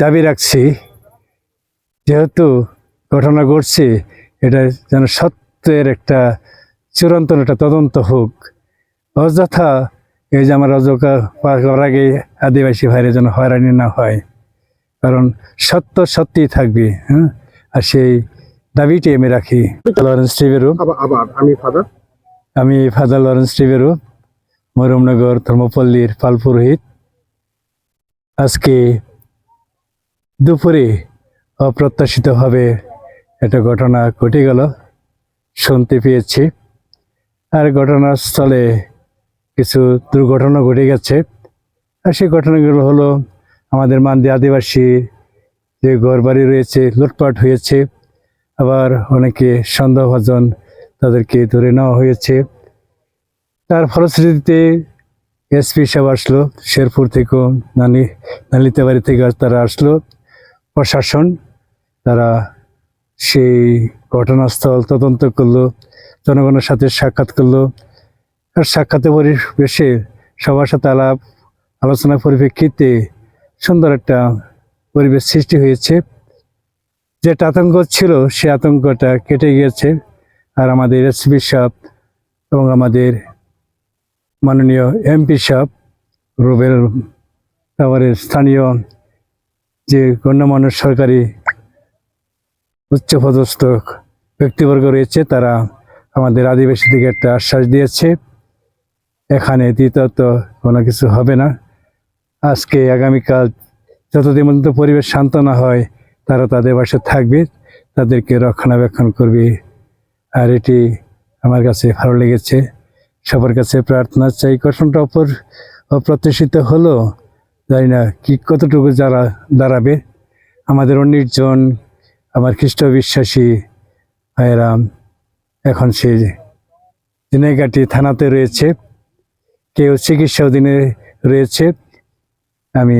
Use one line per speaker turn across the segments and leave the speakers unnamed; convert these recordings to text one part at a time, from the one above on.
দাবি রাখছি, যেহেতু ঘটনা ঘটছে, এটা যেন সত্যের একটা চূড়ান্ত একটা তদন্ত হোক। অযথা এই যে আমার অযোগ্য করার আগে আদিবাসী ভাইরা যেন হয়রানি না হয়, কারণ সত্য সত্যিই থাকবে। হ্যাঁ, আর সেই দাবিটি আমি রাখি। লরেন্স টিবেরু। আমি ফাদার লরেন্স টিবেরু, মরমনগর ধর্মপল্লীর পাল পুরোহিত। আজকে দুপুরে অপ্রত্যাশিতভাবে একটা ঘটনা ঘটে গেল, শুনতে পেয়েছি। আর ঘটনাস্থলে কিছু দুর্ঘটনা ঘটে গেছে। আর সেই ঘটনাগুলো হলো, আমাদের মান্দি আদিবাসী যে ঘরবাড়ি রয়েছে লুটপাট হয়েছে, আবার অনেকে সন্দেহভাজন তাদেরকে ধরে নেওয়া হয়েছে। তার ফলশ্রুতিতে এসপি সাহেব আসলো, শেরপুর থেকেও নালিতাবাড়ি থেকে তারা আসলো, প্রশাসন তারা সেই ঘটনাস্থল তদন্ত করলো, জনগণের সাথে সাক্ষাৎ করলো। আর সাক্ষাতে পরিবেশে সবার সাথে আলোচনার পরিপ্রেক্ষিতে সুন্দর একটা পরিবেশ সৃষ্টি হয়েছে। যেটা আতঙ্ক ছিল, সে আতঙ্কটা কেটে গিয়েছে। আর আমাদের এসপি সাহেব এবং আমাদের মাননীয় এমপি সাহেব, রুবেল টাওয়ারের স্থানীয় যে গণ্যমান্য সরকারি উচ্চপদস্থ ব্যক্তিবর্গ রয়েছে, তারা আমাদের আদিবাসী থেকে একটা আশ্বাস দিয়েছে, এখানে দ্বিতীয়ত কোনো কিছু হবে না। আজকে আগামীকাল যতদিন পর্যন্ত পরিবেশ শান্ত না হয়, তারা তাদের বাসায় থাকবে, তাদেরকে রক্ষণাবেক্ষণ করবে। আর এটি আমার কাছে ভালো লেগেছে। সবার কাছে প্রার্থনা চাই, ঘটনাটা অপ্রত্যাশিত হলো, জানি না কি কতটুকু যারা দাঁড়াবে। আমাদের 19 জন আমার খ্রিস্ট বিশ্বাসী ভাইয়েরা এখন সেই দিনেঘাটি থানাতে রয়েছে, কেউ চিকিৎসা অধীনে রয়েছে। আমি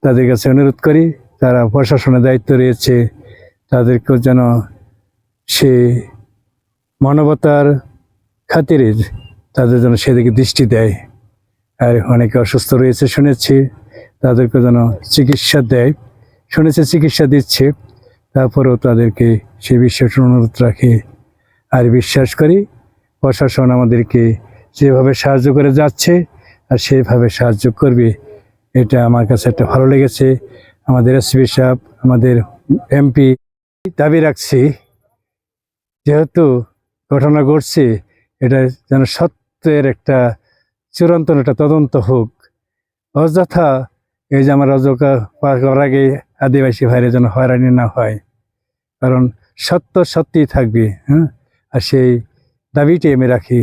তাদের কাছে অনুরোধ করি, যারা প্রশাসনের দায়িত্ব রয়েছে, তাদেরকেও যেন সে মানবতার খাতিরে তাদের যেন সেদিকে দৃষ্টি দেয়। আর অনেকে অসুস্থ রয়েছে শুনেছি, তাদেরকে যেন চিকিৎসা দেয়। শুনেছে চিকিৎসা দিচ্ছে, তারপরেও তাদেরকে সে বিষয়টা অনুরোধ রাখে। আর বিশ্বাস করি প্রশাসন আমাদেরকে যেভাবে সাহায্য করে যাচ্ছে আর সেইভাবে সাহায্য করবে। এটা আমার কাছে একটা ভালো লেগেছে। আমাদের এসপি সাহেব, আমাদের এমপি দাবি রাখছি, যেহেতু ঘটনা ঘটছে, এটা যেন সত্যের একটা চূড়ান্ত একটা তদন্ত হোক। অযথা এই যে আমার অযোগ্য করার আগে আদিবাসী ভাইরা যেন হয়রানি না হয়, কারণ সত্য সত্যিই থাকবে। হ্যাঁ, আর সেই দাবিটি আমি রাখি।